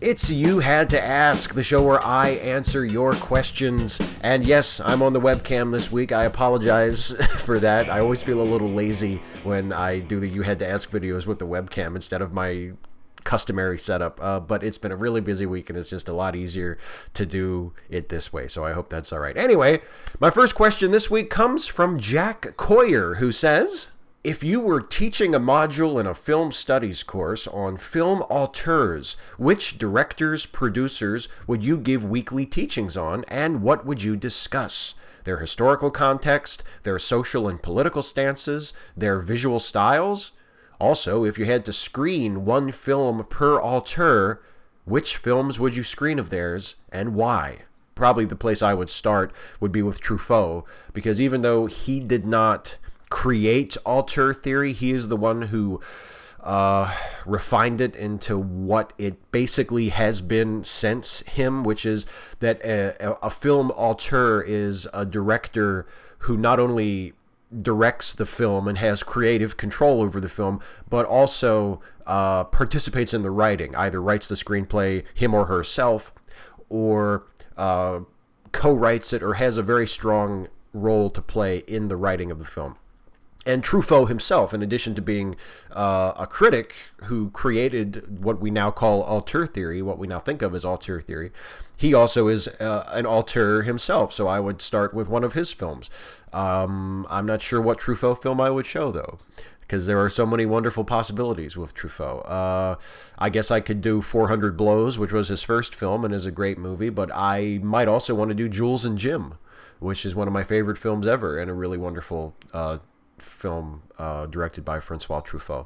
It's You Had to Ask, the show where I answer your questions. And yes, I'm on the webcam this week. I apologize for that. I always feel a little lazy when I do the You Had to Ask videos with the webcam instead of my customary setup. But it's been a really busy week and it's just a lot easier to do it this way. So I hope that's all right. Anyway, my first question this week comes from Jack Coyer, who says, if you were teaching a module in a film studies course on film auteurs, which directors, producers would you give weekly teachings on, and what would you discuss? Their historical context, their social and political stances, their visual styles? Also, if you had to screen one film per auteur, which films would you screen of theirs, and why? Probably the place I would start would be with Truffaut, because even though he did not create auteur theory, he is the one who refined it into what it basically has been since him, which is that a film auteur is a director who not only directs the film and has creative control over the film, but also participates in the writing, either writes the screenplay him or herself, or co-writes it, or has a very strong role to play in the writing of the film. And Truffaut himself, in addition to being a critic who created what we now call auteur theory, what we now think of as auteur theory, he also is an auteur himself. So I would start with one of his films. I'm not sure what Truffaut film I would show, though, because there are so many wonderful possibilities with Truffaut. I guess I could do 400 Blows, which was his first film and is a great movie, but I might also want to do Jules and Jim, which is one of my favorite films ever and a really wonderful film directed by Francois Truffaut.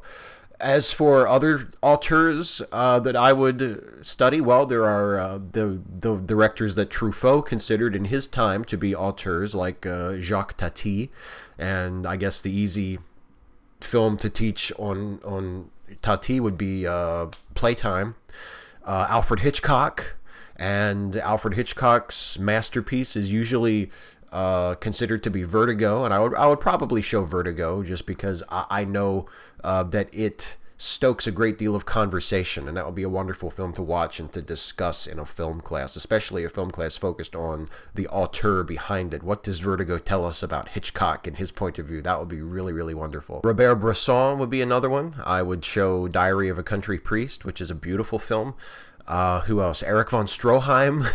As for other auteurs that I would study, well, there are the directors that Truffaut considered in his time to be auteurs, like Jacques Tati, and I guess the easy film to teach on Tati would be Playtime. Alfred Hitchcock, and Alfred Hitchcock's masterpiece is usually considered to be Vertigo, and I would probably show Vertigo just because I know that it stokes a great deal of conversation, and that would be a wonderful film to watch and to discuss in a film class, especially a film class focused on the auteur behind it. What does Vertigo tell us about Hitchcock and his point of view? That would be really, really wonderful. Robert Bresson would be another one. I would show Diary of a Country Priest, which is a beautiful film. Who else? Erich von Stroheim,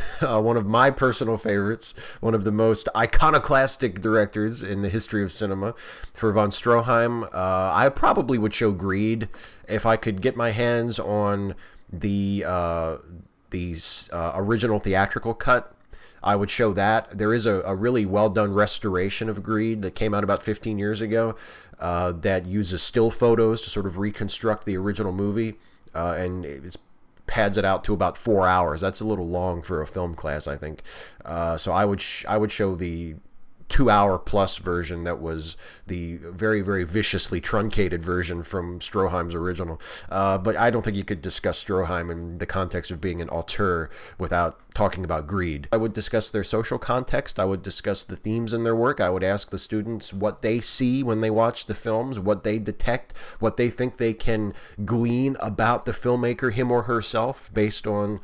one of my personal favorites, one of the most iconoclastic directors in the history of cinema. For von Stroheim, I probably would show Greed if I could get my hands on the original theatrical cut. I would show that. There is a really well-done restoration of Greed that came out about 15 years ago that uses still photos to sort of reconstruct the original movie, and it's pads it out to about 4 hours. That's a little long for a film class, I think. So I would show the 2 hour plus version that was the very, very viciously truncated version from Stroheim's original. But I don't think you could discuss Stroheim in the context of being an auteur without talking about Greed. I would discuss their social context. I would discuss the themes in their work. I would ask the students what they see when they watch the films, what they detect, what they think they can glean about the filmmaker, him or herself, based on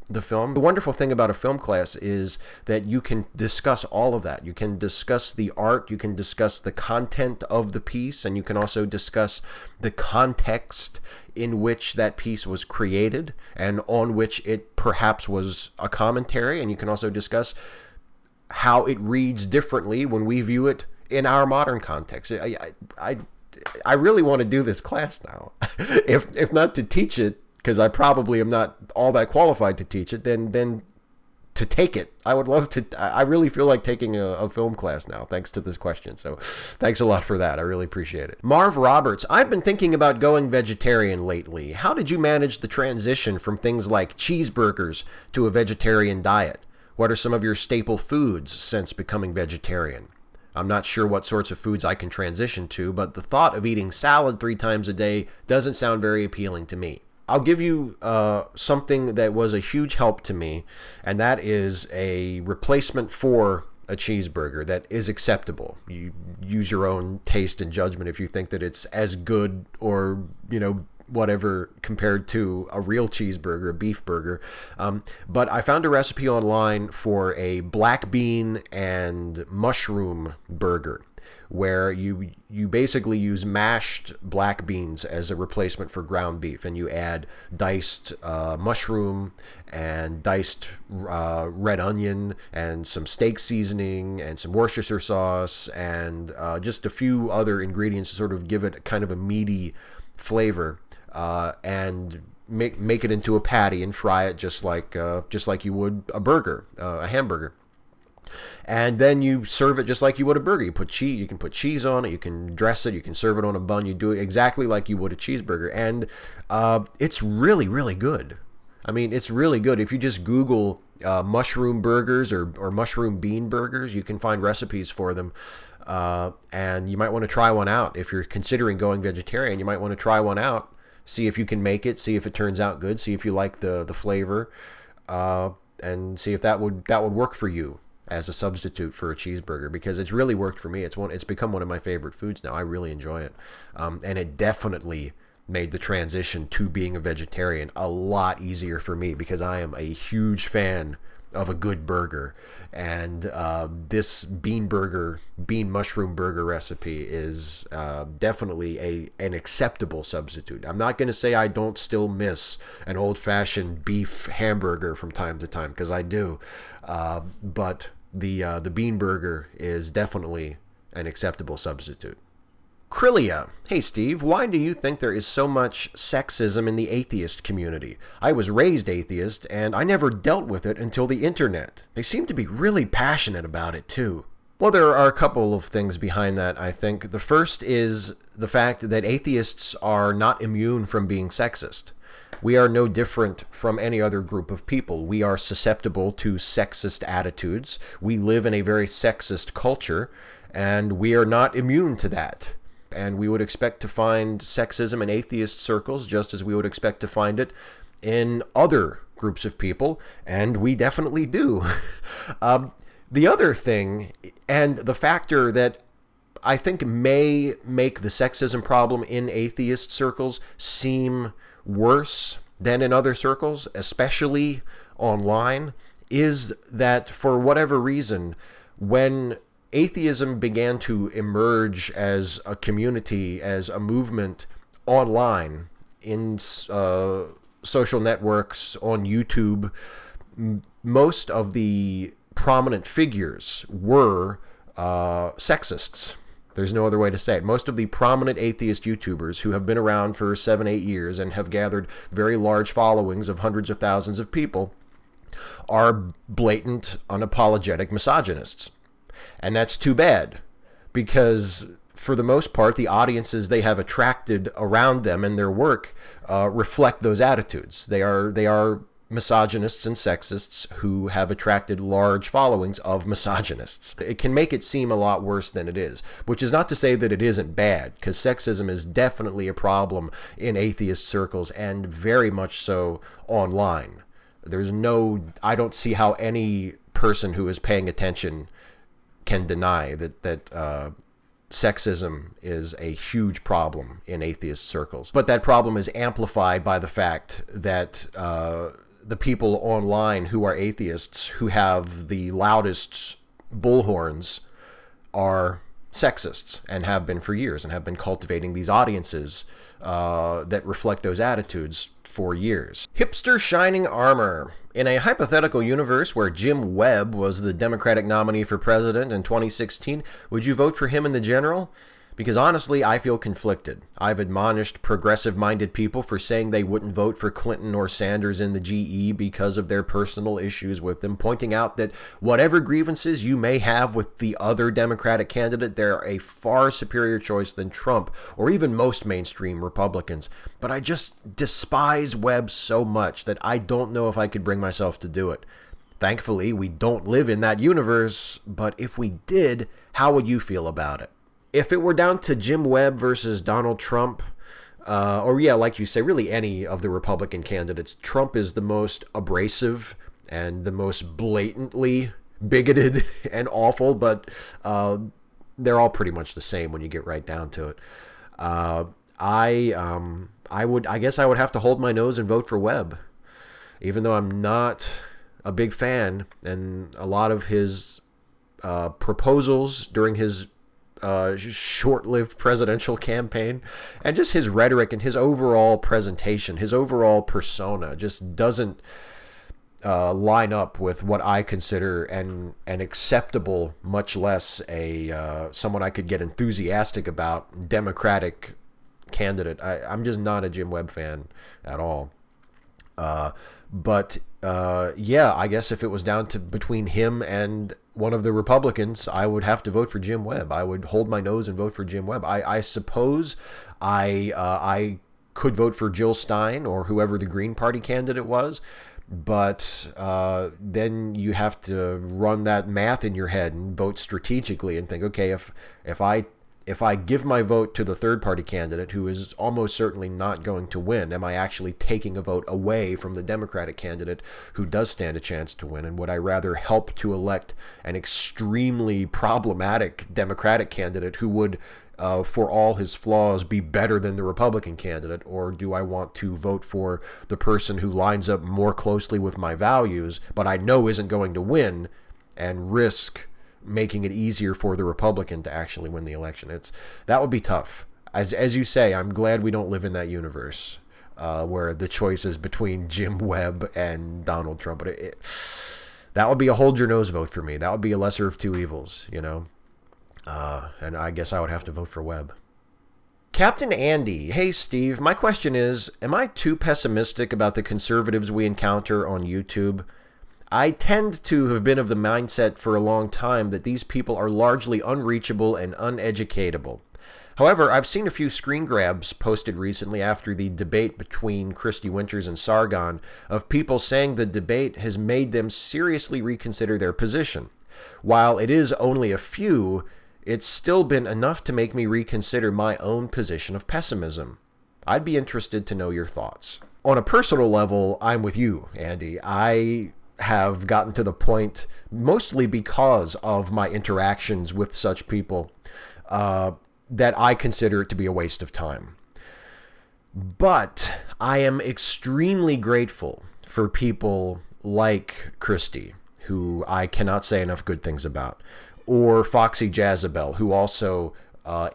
the film. The wonderful thing about a film class is that you can discuss all of that. You can discuss the art, you can discuss the content of the piece, and you can also discuss the context in which that piece was created and on which it perhaps was a commentary, and you can also discuss how it reads differently when we view it in our modern context. I really want to do this class now. If not to teach it, because I probably am not all that qualified to teach it, then to take it. I would love to. I really feel like taking a film class now, thanks to this question. So thanks a lot for that. I really appreciate it. Marv Roberts, I've been thinking about going vegetarian lately. How did you manage the transition from things like cheeseburgers to a vegetarian diet? What are some of your staple foods since becoming vegetarian? I'm not sure what sorts of foods I can transition to, but the thought of eating salad 3 times a day doesn't sound very appealing to me. I'll give you something that was a huge help to me, and that is a replacement for a cheeseburger that is acceptable. You use your own taste and judgment if you think that it's as good or, whatever compared to a real cheeseburger, a beef burger. But I found a recipe online for a black bean and mushroom burger, where you basically use mashed black beans as a replacement for ground beef, and you add diced mushroom and diced red onion and some steak seasoning and some Worcestershire sauce and just a few other ingredients to sort of give it kind of a meaty flavor, and make it into a patty and fry it just like you would a burger, a hamburger. And then you serve it just like you would a burger. You can put cheese on it, you can dress it, you can serve it on a bun. You do it exactly like you would a cheeseburger, and it's really, really good. I mean, it's really good. If you just Google mushroom burgers or mushroom bean burgers, you can find recipes for them. And you might want to try one out. If you're considering going vegetarian, you might want to try one out. See if you can make it, see if it turns out good, see if you like the flavor, and see if that would work for you as a substitute for a cheeseburger, because it's really worked for me. It's become one of my favorite foods now. I really enjoy it. And it definitely made the transition to being a vegetarian a lot easier for me, because I am a huge fan of a good burger, and this bean mushroom burger recipe is definitely an acceptable substitute. I'm not going to say I don't still miss an old-fashioned beef hamburger from time to time, because I do, but the bean burger is definitely an acceptable substitute. Krillia. Hey Steve, why do you think there is so much sexism in the atheist community? I was raised atheist, and I never dealt with it until the internet. They seem to be really passionate about it too. Well, there are a couple of things behind that, I think. The first is the fact that atheists are not immune from being sexist. We are no different from any other group of people. We are susceptible to sexist attitudes. We live in a very sexist culture, and we are not immune to that. And we would expect to find sexism in atheist circles just as we would expect to find it in other groups of people, and we definitely do. The other thing, and the factor that I think may make the sexism problem in atheist circles seem worse than in other circles, especially online, is that for whatever reason, when atheism began to emerge as a community, as a movement online, in social networks, on YouTube, most of the prominent figures were sexists. There's no other way to say it. Most of the prominent atheist YouTubers who have been around for 7-8 years and have gathered very large followings of hundreds of thousands of people are blatant, unapologetic misogynists. And that's too bad, because for the most part, the audiences they have attracted around them and their work reflect those attitudes. They are misogynists and sexists who have attracted large followings of misogynists. It can make it seem a lot worse than it is, which is not to say that it isn't bad, because sexism is definitely a problem in atheist circles, and very much so online. I don't see how any person who is paying attention can deny that sexism is a huge problem in atheist circles. But that problem is amplified by the fact that the people online who are atheists, who have the loudest bullhorns, are sexists, and have been for years, and have been cultivating these audiences that reflect those attitudes for years. Hipster Shining Armor. In a hypothetical universe where Jim Webb was the Democratic nominee for president in 2016, would you vote for him in the general? Because honestly, I feel conflicted. I've admonished progressive-minded people for saying they wouldn't vote for Clinton or Sanders in the GE because of their personal issues with them, pointing out that whatever grievances you may have with the other Democratic candidate, they're a far superior choice than Trump or even most mainstream Republicans. But I just despise Webb so much that I don't know if I could bring myself to do it. Thankfully, we don't live in that universe, but if we did, how would you feel about it? If it were down to Jim Webb versus Donald Trump, like you say, really any of the Republican candidates, Trump is the most abrasive and the most blatantly bigoted and awful, but they're all pretty much the same when you get right down to it. I I guess I would have to hold my nose and vote for Webb, even though I'm not a big fan, and a lot of his proposals during his short-lived presidential campaign, and just his rhetoric and his overall presentation, his overall persona just doesn't line up with what I consider an acceptable, much less a someone I could get enthusiastic about, Democratic candidate. I'm just not a Jim Webb fan at all. But yeah, I guess if it was down to between him and one of the Republicans, I would have to vote for Jim Webb. I would hold my nose and vote for Jim Webb. I suppose I could vote for Jill Stein or whoever the Green Party candidate was, but then you have to run that math in your head and vote strategically and think, okay, if I give my vote to the third party candidate, who is almost certainly not going to win, am I actually taking a vote away from the Democratic candidate who does stand a chance to win? And would I rather help to elect an extremely problematic Democratic candidate who would, for all his flaws, be better than the Republican candidate? Or do I want to vote for the person who lines up more closely with my values, but I know isn't going to win, and risk making it easier for the Republican to actually win the election? That would be tough. As you say, I'm glad we don't live in that universe where the choice is between Jim Webb and Donald Trump. But that would be a hold your nose vote for me. That would be a lesser of two evils, you know. And I guess I would have to vote for Webb. Captain Andy, hey Steve, my question is, am I too pessimistic about the conservatives we encounter on YouTube? I tend to have been of the mindset for a long time that these people are largely unreachable and uneducatable. However, I've seen a few screen grabs posted recently after the debate between Christy Winters and Sargon of people saying the debate has made them seriously reconsider their position. While it is only a few, it's still been enough to make me reconsider my own position of pessimism. I'd be interested to know your thoughts. On a personal level, I'm with you, Andy. I have gotten to the point, mostly because of my interactions with such people, that I consider it to be a waste of time. But I am extremely grateful for people like Christy, who I cannot say enough good things about, or Foxy Jezebel, who also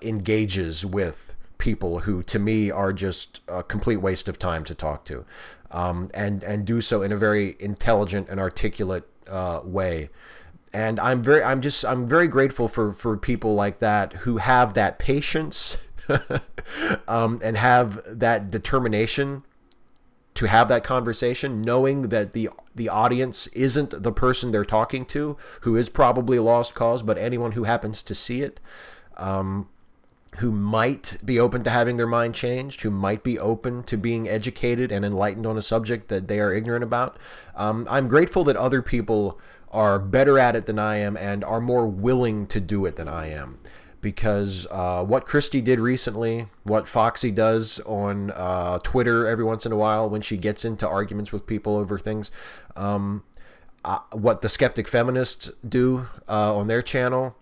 engages with people who, to me, are just a complete waste of time to talk to, and do so in a very intelligent and articulate way. And I'm very grateful for people like that who have that patience and have that determination to have that conversation, knowing that the audience isn't the person they're talking to, who is probably a lost cause, but anyone who happens to see it, who might be open to having their mind changed, who might be open to being educated and enlightened on a subject that they are ignorant about. I'm grateful that other people are better at it than I am and are more willing to do it than I am. Because what Christy did recently, what Foxy does on Twitter every once in a while when she gets into arguments with people over things, what the Skeptic Feminists do on their channel,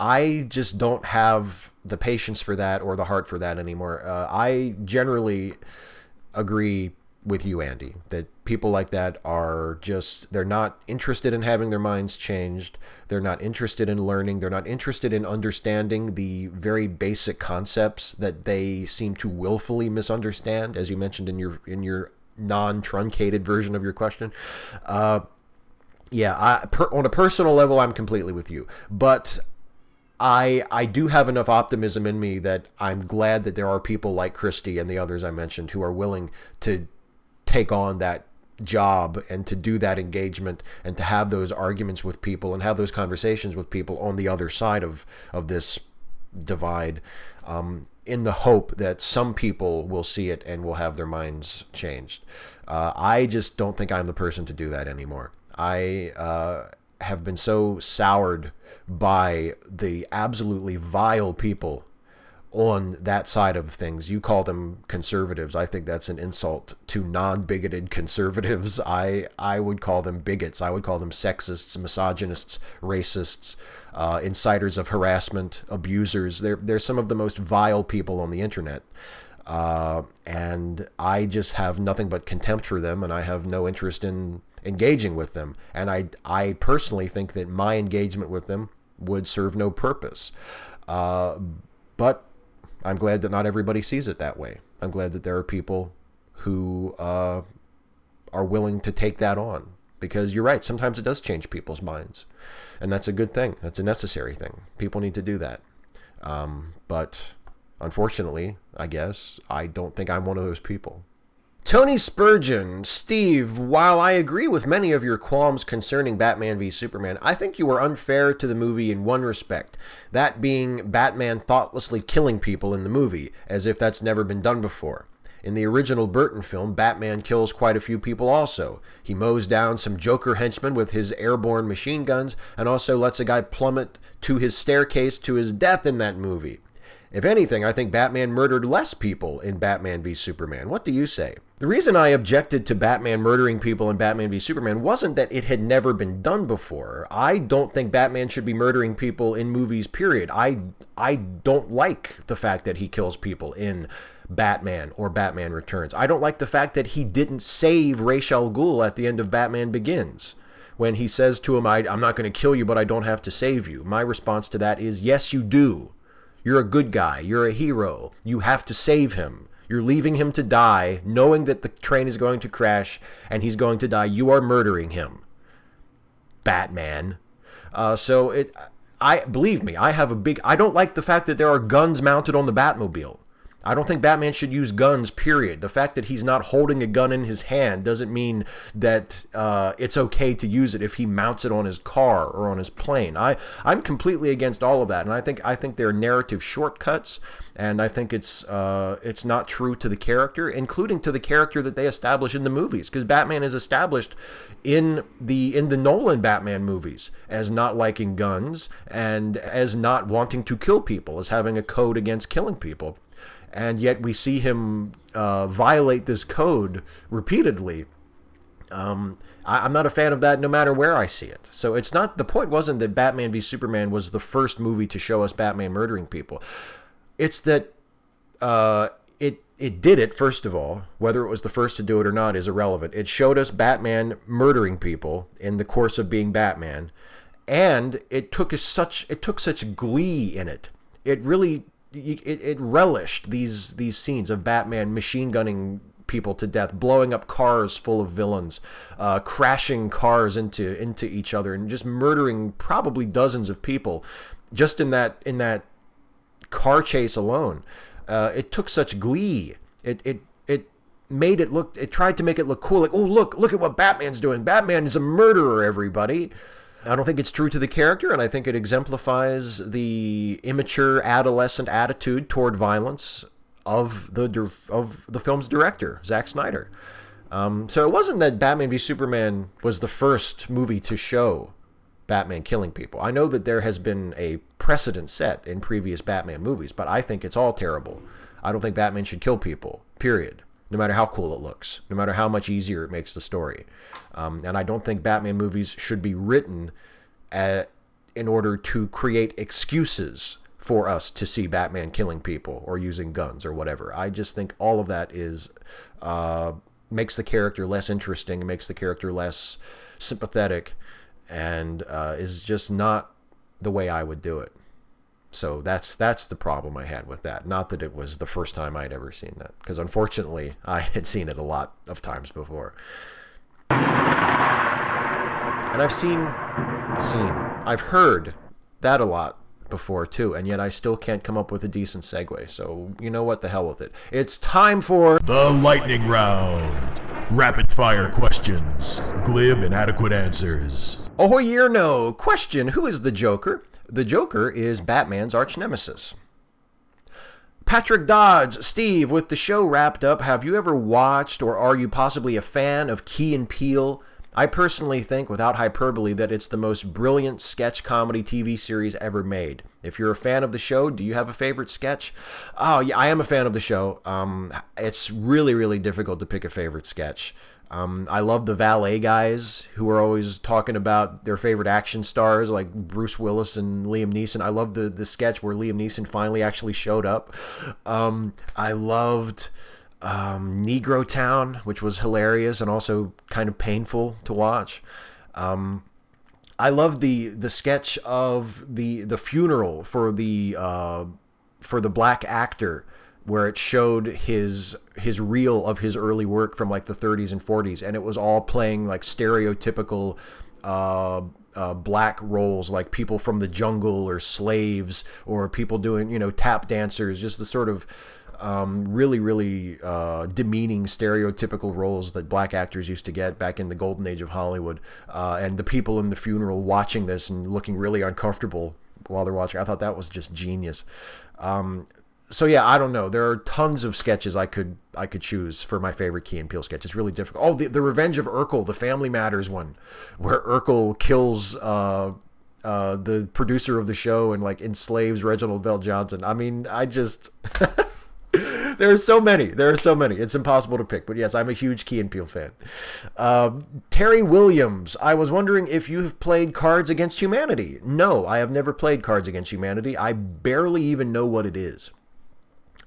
I just don't have the patience for that or the heart for that anymore. I generally agree with you, Andy, that people like that are just, they're not interested in having their minds changed. They're not interested in learning. They're not interested in understanding the very basic concepts that they seem to willfully misunderstand, as you mentioned in your non-truncated version of your question. On a personal level, I'm completely with you. But I do have enough optimism in me that I'm glad that there are people like Christy and the others I mentioned who are willing to take on that job and to do that engagement and to have those arguments with people and have those conversations with people on the other side of this divide, in the hope that some people will see it and will have their minds changed. I just don't think I'm the person to do that anymore. I have been so soured by the absolutely vile people on that side of things. You call them conservatives. I think that's an insult to non-bigoted conservatives. I would call them bigots. I would call them sexists, misogynists, racists, inciters of harassment, abusers. They're some of the most vile people on the internet. And I just have nothing but contempt for them, and I have no interest in engaging with them. And I personally think that my engagement with them would serve no purpose. But I'm glad that not everybody sees it that way. I'm glad that there are people who are willing to take that on. Because you're right, sometimes it does change people's minds. And that's a good thing. That's a necessary thing. People need to do that. But unfortunately, I guess, I don't think I'm one of those people. Tony Spurgeon, Steve, while I agree with many of your qualms concerning Batman v Superman, I think you were unfair to the movie in one respect, that being Batman thoughtlessly killing people in the movie, as if that's never been done before. In the original Burton film, Batman kills quite a few people also. He mows down some Joker henchmen with his airborne machine guns, and also lets a guy plummet to his staircase to his death in that movie. If anything, I think Batman murdered less people in Batman v Superman. What do you say? The reason I objected to Batman murdering people in Batman v Superman wasn't that it had never been done before. I don't think Batman should be murdering people in movies, period. I don't like the fact that he kills people in Batman or Batman Returns. I don't like the fact that he didn't save Ra's al Ghul at the end of Batman Begins. When he says to him, I'm not going to kill you, but I don't have to save you. My response to that is, yes, you do. You're a good guy. You're a hero. You have to save him. You're leaving him to die, knowing that the train is going to crash and he's going to die. You are murdering him, Batman. Believe me, I don't like the fact that there are guns mounted on the Batmobile. I don't think Batman should use guns, period. The fact that he's not holding a gun in his hand doesn't mean that it's okay to use it if he mounts it on his car or on his plane. I'm completely against all of that, and I think they're narrative shortcuts, and I think it's not true to the character, including to the character that they establish in the movies, because Batman is established in the Nolan Batman movies as not liking guns and as not wanting to kill people, as having a code against killing people. And yet we see him violate this code repeatedly. I'm not a fan of that no matter where I see it. So the point wasn't that Batman v Superman was the first movie to show us Batman murdering people. It's that it did it, first of all. Whether it was the first to do it or not is irrelevant. It showed us Batman murdering people in the course of being Batman. And it took such glee in it. It really... It relished these scenes of Batman machine gunning people to death, blowing up cars full of villains, crashing cars into each other, and just murdering probably dozens of people just in that car chase alone. It took such glee. It made it look. It tried to make it look cool. Like, oh, look at what Batman's doing. Batman is a murderer, everybody. I don't think it's true to the character, and I think it exemplifies the immature adolescent attitude toward violence of the film's director, Zack Snyder. So it wasn't that Batman v Superman was the first movie to show Batman killing people. I know that there has been a precedent set in previous Batman movies, but I think it's all terrible. I don't think Batman should kill people, period. No matter how cool it looks, no matter how much easier it makes the story. And I don't think Batman movies should be written in order to create excuses for us to see Batman killing people or using guns or whatever. I just think all of that makes the character less interesting, makes the character less sympathetic, and is just not the way I would do it. So that's the problem I had with that. Not that it was the first time I'd ever seen that, because unfortunately I had seen it a lot of times before. And I've heard that a lot before too, and yet I still can't come up with a decent segue. So you know what, the hell with it. It's time for the lightning round. Rapid fire questions, glib and adequate answers. Ahoy, year no. Question: who is the Joker? The Joker is Batman's arch nemesis. Patrick Dodds, Steve, with the show wrapped up, have you ever watched or are you possibly a fan of Key and Peele? I personally think, without hyperbole, that it's the most brilliant sketch comedy TV series ever made. If you're a fan of the show, do you have a favorite sketch? Oh, yeah, I am a fan of the show. It's really, really difficult to pick a favorite sketch. I love the valet guys who are always talking about their favorite action stars like Bruce Willis and Liam Neeson. I love the sketch where Liam Neeson finally actually showed up. I loved Negro Town, which was hilarious and also kind of painful to watch. I love the sketch of the funeral for the black actor, where it showed his reel of his early work from like the 30s and 40s, and it was all playing like stereotypical black roles, like people from the jungle or slaves or people doing, tap dancers, just the sort of really, really demeaning stereotypical roles that black actors used to get back in the golden age of Hollywood. And the people in the funeral watching this and looking really uncomfortable while they're watching. I thought that was just genius. So yeah, I don't know. There are tons of sketches I could choose for my favorite Key and Peele sketch. It's really difficult. Oh, the Revenge of Urkel, the Family Matters one, where Urkel kills the producer of the show and like enslaves Reginald Bell Johnson. I mean, there are so many. It's impossible to pick. But yes, I'm a huge Key and Peele fan. Terry Williams, I was wondering if you have played Cards Against Humanity. No, I have never played Cards Against Humanity. I barely even know what it is.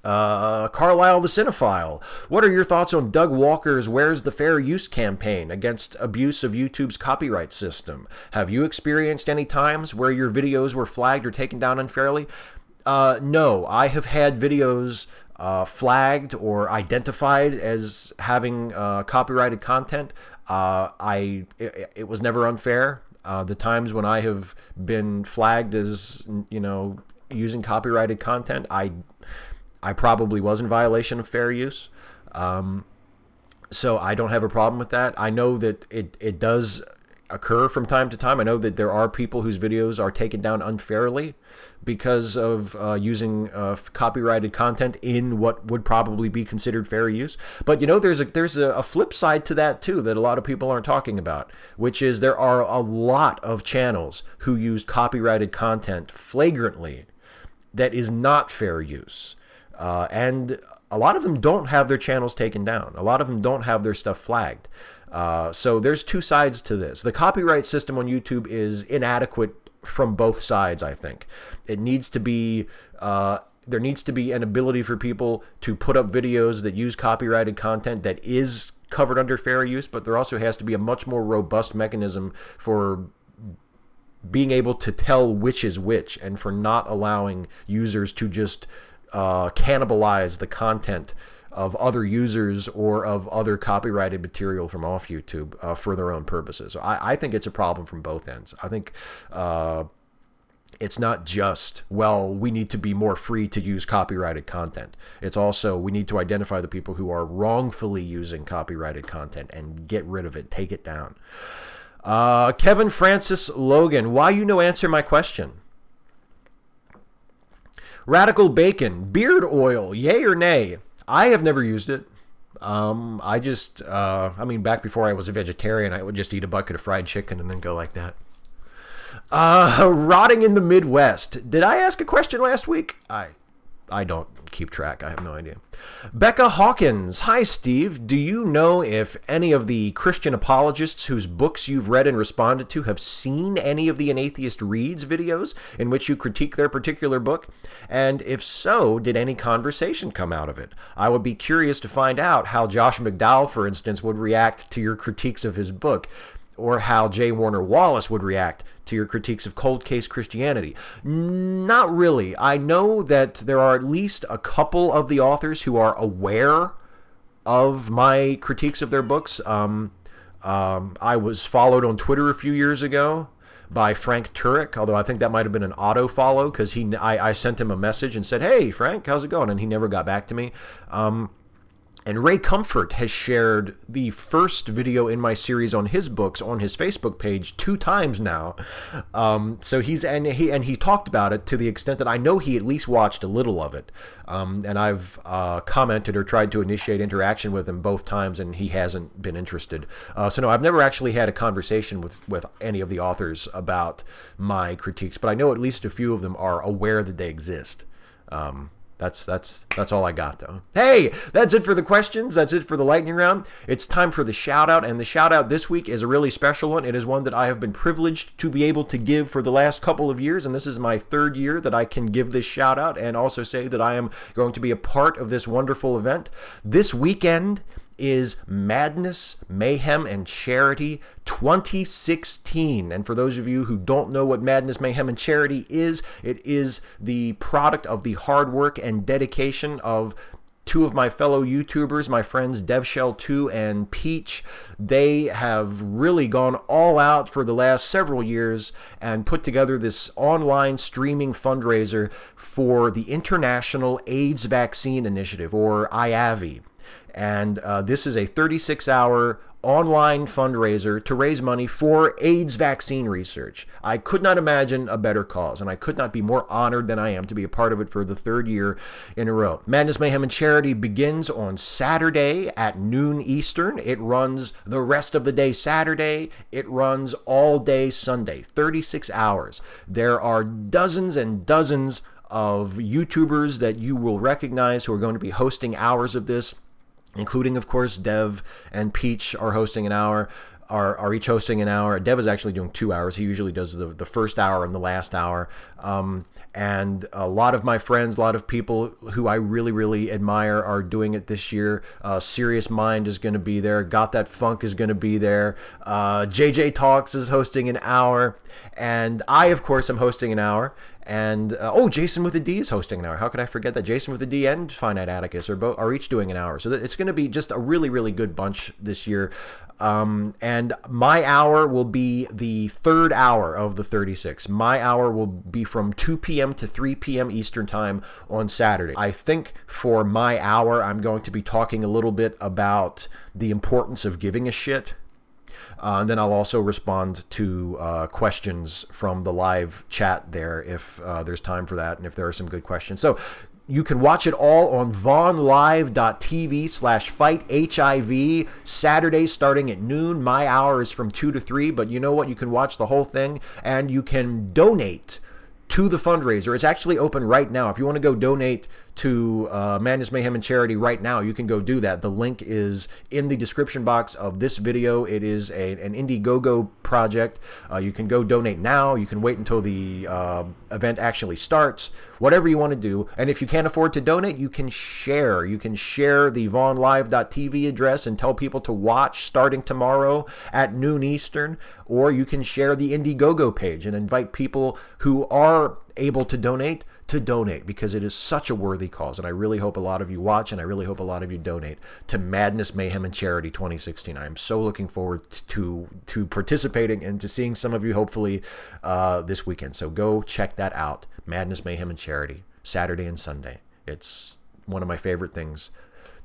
Carlisle the Cinephile, what are your thoughts on Doug Walker's Where's the Fair Use campaign against abuse of YouTube's copyright system? Have you experienced any times where your videos were flagged or taken down unfairly? No, I have had videos flagged or identified as having copyrighted content. It was never unfair. The times when I have been flagged as, using copyrighted content, I probably was in violation of fair use. So I don't have a problem with that. I know that it does occur from time to time. I know that there are people whose videos are taken down unfairly because of using copyrighted content in what would probably be considered fair use. But there's a flip side to that too that a lot of people aren't talking about, which is there are a lot of channels who use copyrighted content flagrantly that is not fair use. And a lot of them don't have their channels taken down. A lot of them don't have their stuff flagged. So there's two sides to this. The copyright system on YouTube is inadequate from both sides, I think. It needs to be, there needs to be an ability for people to put up videos that use copyrighted content that is covered under fair use, but there also has to be a much more robust mechanism for being able to tell which is which and for not allowing users to just cannibalize the content of other users or of other copyrighted material from off YouTube for their own purposes. So I think it's a problem from both ends. I think it's not just, we need to be more free to use copyrighted content. It's also, we need to identify the people who are wrongfully using copyrighted content and get rid of it, take it down. Kevin Francis Logan, why you no answer my question? Radical Bacon, beard oil, yay or nay? I have never used it. Back before I was a vegetarian, I would just eat a bucket of fried chicken and then go like that. Rotting in the Midwest. Did I ask a question last week? I don't keep track. I have no idea. Becca Hawkins. Hi, Steve. Do you know if any of the Christian apologists whose books you've read and responded to have seen any of the An Atheist Reads videos in which you critique their particular book? And if so, did any conversation come out of it? I would be curious to find out how Josh McDowell, for instance, would react to your critiques of his book, or how J. Warner Wallace would react to your critiques of Cold Case Christianity. Not really. I know that there are at least a couple of the authors who are aware of my critiques of their books. I was followed on Twitter a few years ago by Frank Turek, although I think that might have been an auto follow because I sent him a message and said, "Hey, Frank, how's it going?" And he never got back to me. And Ray Comfort has shared the first video in my series on his books on his Facebook page 2 times now. So he talked about it to the extent that I know he at least watched a little of it. And I've commented or tried to initiate interaction with him both times, and he hasn't been interested. So no, I've never actually had a conversation with any of the authors about my critiques, but I know at least a few of them are aware that they exist. That's all I got, though. Hey, that's it for the questions. That's it for the lightning round. It's time for the shout out, and the shout out this week is a really special one. It is one that I have been privileged to be able to give for the last couple of years, and this is my 3rd year that I can give this shout out and also say that I am going to be a part of this wonderful event. This weekend is Madness, Mayhem, and Charity 2016. And for those of you who don't know what Madness, Mayhem, and Charity is, it is the product of the hard work and dedication of 2 of my fellow YouTubers, my friends DevShell2 and Peach. They have really gone all out for the last several years and put together this online streaming fundraiser for the International AIDS Vaccine Initiative, or IAVI. And this is a 36-hour online fundraiser to raise money for AIDS vaccine research. I could not imagine a better cause, and I could not be more honored than I am to be a part of it for the 3rd year in a row. Madness, Mayhem, and Charity begins on Saturday at noon Eastern. It runs the rest of the day Saturday. It runs all day Sunday, 36 hours. There are dozens and dozens of YouTubers that you will recognize who are going to be hosting hours of this, including, of course, Dev and Peach are hosting an hour, are each hosting an hour. Dev is actually doing 2 hours. He usually does the first hour and the last hour. And a lot of my friends, a lot of people who I really, really admire are doing it this year. Serious Mind is going to be there. Got That Funk is going to be there. JJ Talks is hosting an hour. And I, of course, am hosting an hour. And Jason with a D is hosting an hour. How could I forget that? Jason with a D and Finite Atticus are each doing an hour. So it's going to be just a really, really good bunch this year. And my hour will be the 3rd hour of the 36. My hour will be from 2 p.m. to 3 p.m. Eastern Time on Saturday. I think for my hour, I'm going to be talking a little bit about the importance of giving a shit. And then I'll also respond to questions from the live chat there if there's time for that and if there are some good questions. So you can watch it all on vaughnlive.tv/fighthiv, Saturday starting at noon. My hour is from 2 to 3, but you know what? You can watch the whole thing and you can donate to the fundraiser. It's actually open right now. If you want to go donate to Madness, Mayhem, and Charity right now, you can go do that. The link is in the description box of this video. It is an Indiegogo project. You can go donate now. You can wait until the event actually starts. Whatever you want to do. And if you can't afford to donate, you can share. You can share the vaughnlive.tv address and tell people to watch starting tomorrow at noon Eastern. Or you can share the Indiegogo page and invite people who are able to donate because it is such a worthy cause. And I really hope a lot of you watch, and I really hope a lot of you donate to Madness, Mayhem, and Charity 2016. I am so looking forward to participating and to seeing some of you hopefully this weekend. So go check that out. Madness, Mayhem, and Charity, Saturday and Sunday. It's one of my favorite things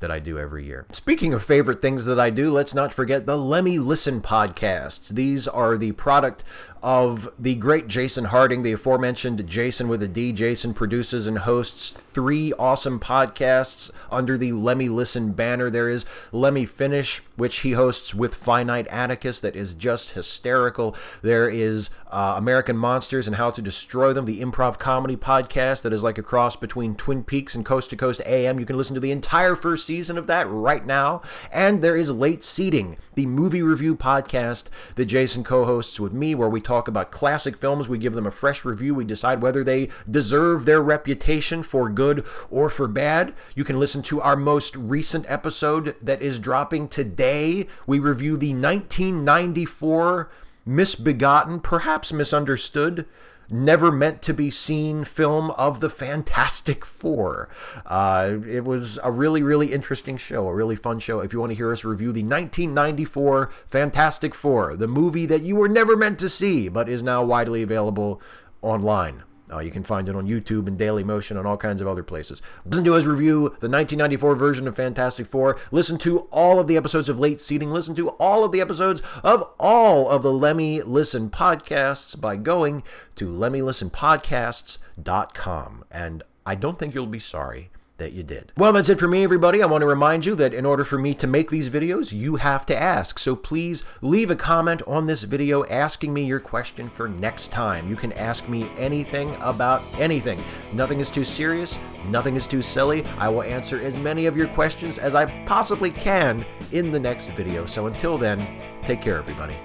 that I do every year. Speaking of favorite things that I do, let's not forget the Lemmy Listen podcasts. These are the product of the great Jason Harding, the aforementioned Jason with a D. Jason produces and hosts 3 awesome podcasts under the Lemmy Listen banner. There is Lemmy Finish, which he hosts with Finite Atticus, that is just hysterical. There is American Monsters and How to Destroy Them, the improv comedy podcast that is like a cross between Twin Peaks and Coast to Coast AM. You can listen to the entire first season of that right now. And there is Late Seating, the movie review podcast that Jason co-hosts with me, where we talk about classic films. We give them a fresh review. We decide whether they deserve their reputation for good or for bad. You can listen to our most recent episode that is dropping today. We review the 1994 misbegotten, perhaps misunderstood, never meant to be seen film of the Fantastic Four. It was a really, really interesting show, a really fun show. If you want to hear us review the 1994 Fantastic Four, the movie that you were never meant to see, but is now widely available online. You can find it on YouTube and Dailymotion and all kinds of other places. Listen to his review, the 1994 version of Fantastic Four. Listen to all of the episodes of Late Seating. Listen to all of the episodes of all of the Lemmy Listen podcasts by going to lemmylistenpodcasts.com. And I don't think you'll be sorry that you did. Well, that's it for me, everybody. I want to remind you that in order for me to make these videos, you have to ask. So please leave a comment on this video asking me your question for next time. You can ask me anything about anything. Nothing is too serious. Nothing is too silly. I will answer as many of your questions as I possibly can in the next video. So until then, take care, everybody.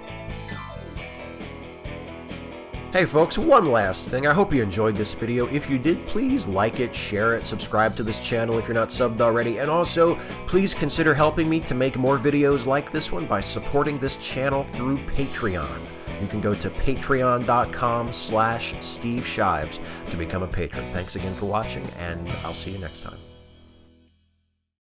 Hey folks, one last thing. I hope you enjoyed this video. If you did, please like it, share it, subscribe to this channel if you're not subbed already, and also please consider helping me to make more videos like this one by supporting this channel through Patreon. You can go to patreon.com/Steve Shives to become a patron. Thanks again for watching, and I'll see you next time.